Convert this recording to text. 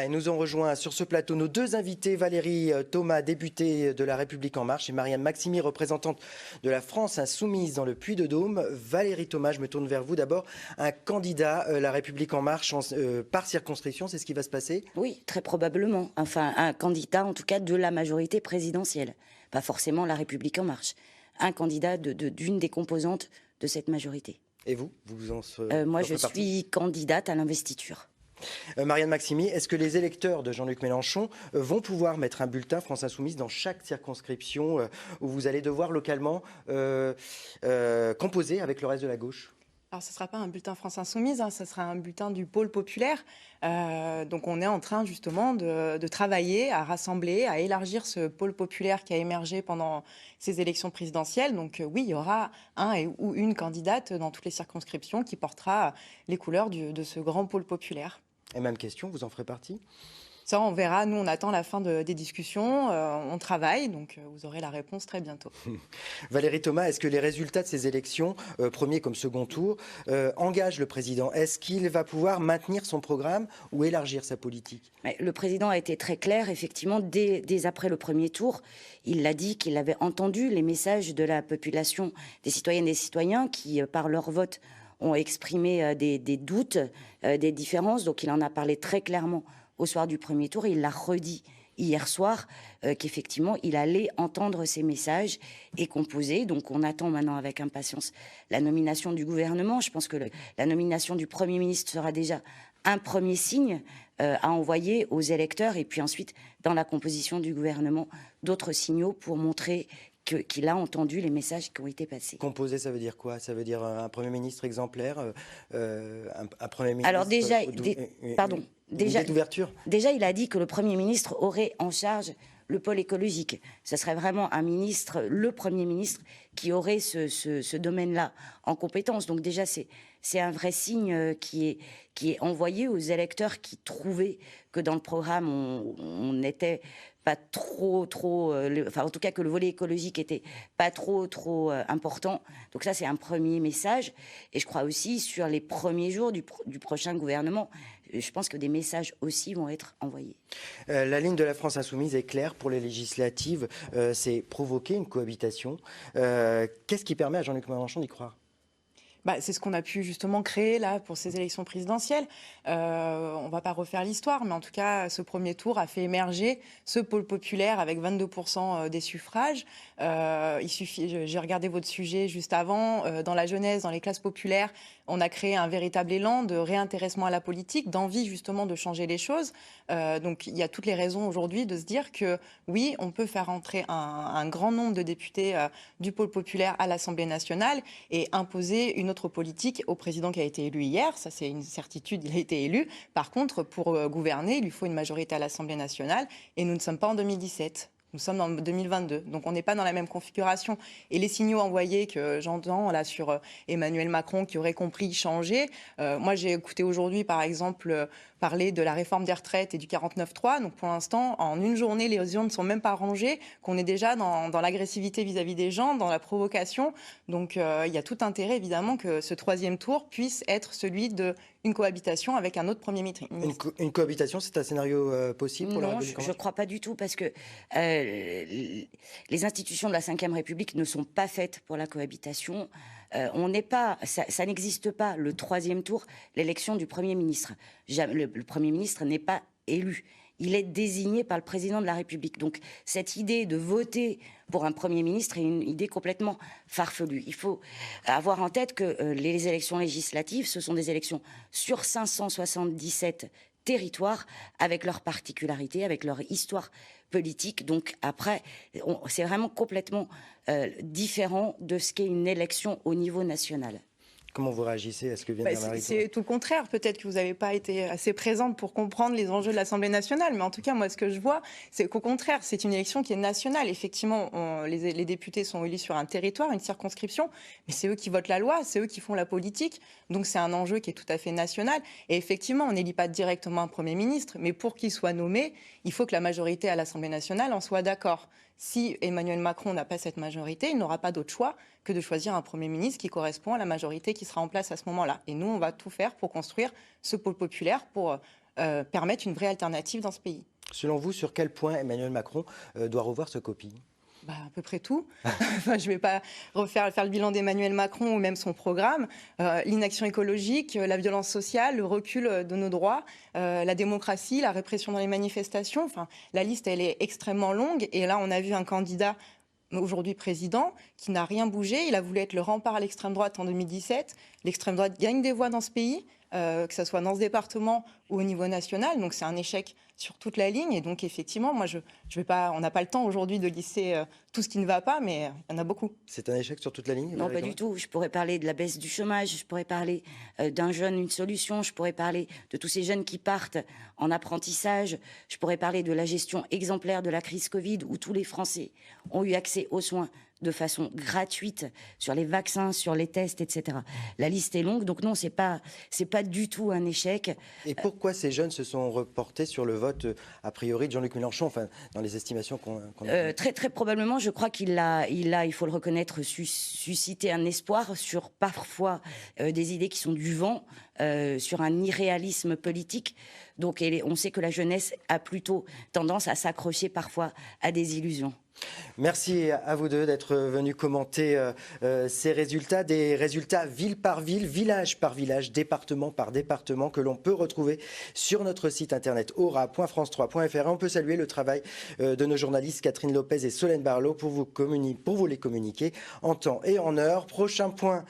Et nous ont rejoint sur ce plateau nos deux invités, Valérie Thomas, députée de La République En Marche, et Marianne Maximi, représentante de la France Insoumise dans le Puy-de-Dôme. Valérie Thomas, je me tourne vers vous d'abord. Un candidat La République En Marche par circonscription, c'est ce qui va se passer? Oui, très probablement. Enfin, un candidat en tout cas de la majorité présidentielle. Pas forcément La République En Marche. Un candidat d'une des composantes de cette majorité. Et vous Moi, je suis candidate à l'investiture. Marianne Maximi, est-ce que les électeurs de Jean-Luc Mélenchon vont pouvoir mettre un bulletin France Insoumise dans chaque circonscription où vous allez devoir localement composer avec le reste de la gauche? Alors, ce ne sera pas un bulletin France Insoumise, ce sera un bulletin du pôle populaire. Donc, on est en train justement de travailler à rassembler, à élargir ce pôle populaire qui a émergé pendant ces élections présidentielles. Donc, oui, il y aura ou une candidate dans toutes les circonscriptions qui portera les couleurs de ce grand pôle populaire. Et même question, vous en ferez partie? Ça, on verra. Nous, on attend la fin des discussions. On travaille, donc vous aurez la réponse très bientôt. Valérie Thomas, est-ce que les résultats de ces élections, premier comme second tour, engagent le président? Est-ce qu'il va pouvoir maintenir son programme ou élargir sa politique? Le président a été très clair, effectivement, dès après le premier tour. Il a dit qu'il avait entendu les messages de la population, des citoyennes et des citoyens qui, par leur vote, ont exprimé des doutes, des différences. Donc il en a parlé très clairement au soir du premier tour. Et il l'a redit hier soir qu'effectivement, il allait entendre ces messages et composer. Donc on attend maintenant avec impatience la nomination du gouvernement. Je pense que la nomination du Premier ministre sera déjà un premier signe à envoyer aux électeurs. Et puis ensuite, dans la composition du gouvernement, d'autres signaux pour montrer qu'il a entendu les messages qui ont été passés. Composer, ça veut dire quoi? Ça veut dire un Premier ministre exemplaire, un Premier ministre... Alors déjà, déjà, il a dit que le Premier ministre aurait en charge le pôle écologique. Ce serait vraiment le Premier ministre, qui aurait ce domaine-là en compétence. Donc déjà, c'est un vrai signe qui est envoyé aux électeurs qui trouvaient que dans le programme, on n'était pas trop, enfin en tout cas que le volet écologique était pas trop important. Donc ça, c'est un premier message. Et je crois aussi sur les premiers jours du prochain gouvernement, je pense que des messages aussi vont être envoyés. La ligne de la France Insoumise est claire pour les législatives, c'est provoquer une cohabitation. Qu'est-ce qui permet à Jean-Luc Mélenchon d'y croire? C'est ce qu'on a pu justement créer là pour ces élections présidentielles. On ne va pas refaire l'histoire, mais en tout cas, ce premier tour a fait émerger ce pôle populaire avec 22% des suffrages. Il suffit, j'ai regardé votre sujet juste avant, dans la jeunesse, dans les classes populaires, on a créé un véritable élan de réintéressement à la politique, d'envie justement de changer les choses. Donc il y a toutes les raisons aujourd'hui de se dire que oui, on peut faire entrer un grand nombre de députés du pôle populaire à l'Assemblée nationale et imposer une autre politique au président qui a été élu hier. Ça, c'est une certitude, il a été élu. Par contre, pour gouverner, il lui faut une majorité à l'Assemblée nationale et nous ne sommes pas en 2017. Nous sommes en 2022, donc on n'est pas dans la même configuration. Et les signaux envoyés que j'entends là sur Emmanuel Macron qui aurait compris changer. Moi, j'ai écouté aujourd'hui, par exemple, parler de la réforme des retraites et du 49.3. Donc pour l'instant, en une journée, les urnes ne sont même pas rangées, qu'on est déjà dans l'agressivité vis-à-vis des gens, dans la provocation. Donc il y a tout intérêt, évidemment, que ce troisième tour puisse être celui d'une cohabitation avec un autre Premier ministre. Une cohabitation, c'est un scénario possible pour la République? Non, je ne crois pas du tout, parce que les institutions de la Ve République ne sont pas faites pour la cohabitation. Ça n'existe pas, le troisième tour, l'élection du Premier ministre. Le Premier ministre n'est pas élu. Il est désigné par le président de la République. Donc cette idée de voter pour un Premier ministre est une idée complètement farfelue. Il faut avoir en tête que les élections législatives, ce sont des élections sur 577 territoires, avec leurs particularités, avec leur histoire politique. Donc après, c'est vraiment complètement différent de ce qu'est une élection au niveau national. Comment vous réagissez à ce que vient de dire Marie? C'est tout le contraire. Peut-être que vous n'avez pas été assez présente pour comprendre les enjeux de l'Assemblée nationale. Mais en tout cas, moi, ce que je vois, c'est qu'au contraire, c'est une élection qui est nationale. Effectivement, les députés sont élus sur un territoire, une circonscription. Mais c'est eux qui votent la loi, c'est eux qui font la politique. Donc c'est un enjeu qui est tout à fait national. Et effectivement, on n'élit pas directement un Premier ministre. Mais pour qu'il soit nommé, il faut que la majorité à l'Assemblée nationale en soit d'accord. Si Emmanuel Macron n'a pas cette majorité, il n'aura pas d'autre choix que de choisir un Premier ministre qui correspond à la majorité qui sera en place à ce moment-là. Et nous, on va tout faire pour construire ce pôle populaire, pour permettent une vraie alternative dans ce pays. Selon vous, sur quel point Emmanuel Macron doit revoir ce copie ? À peu près tout. Enfin, je ne vais pas faire le bilan d'Emmanuel Macron ou même son programme. L'inaction écologique, la violence sociale, le recul de nos droits, la démocratie, la répression dans les manifestations. Enfin, la liste, elle est extrêmement longue. Et là, on a vu un candidat, aujourd'hui président, qui n'a rien bougé. Il a voulu être le rempart à l'extrême droite en 2017. L'extrême droite gagne des voix dans ce pays, que ce soit dans ce département ou au niveau national. Donc c'est un échec sur toute la ligne. Et donc effectivement, moi, je vais pas, on n'a pas le temps aujourd'hui de lister tout ce qui ne va pas, mais il y en a beaucoup. C'est un échec sur toute la ligne ? Non, pas du tout. Je pourrais parler de la baisse du chômage, je pourrais parler d'un jeune, une solution, je pourrais parler de tous ces jeunes qui partent en apprentissage, je pourrais parler de la gestion exemplaire de la crise Covid, où tous les Français ont eu accès aux soins de façon gratuite, sur les vaccins, sur les tests, etc. La liste est longue, donc non, c'est pas du tout un échec. Et pourquoi ces jeunes se sont reportés sur le vote, a priori, de Jean-Luc Mélenchon, enfin, dans les estimations qu'on a très, très probablement, je crois qu'il a, il faut le reconnaître, suscité un espoir sur parfois des idées qui sont du vent, sur un irréalisme politique. Donc, on sait que la jeunesse a plutôt tendance à s'accrocher parfois à des illusions. Merci à vous deux d'être venus commenter ces résultats, des résultats ville par ville, village par village, département par département, que l'on peut retrouver sur notre site internet aura.france3.fr. On peut saluer le travail de nos journalistes Catherine Lopez et Solène Barlot pour vous les communiquer en temps et en heure. Prochain point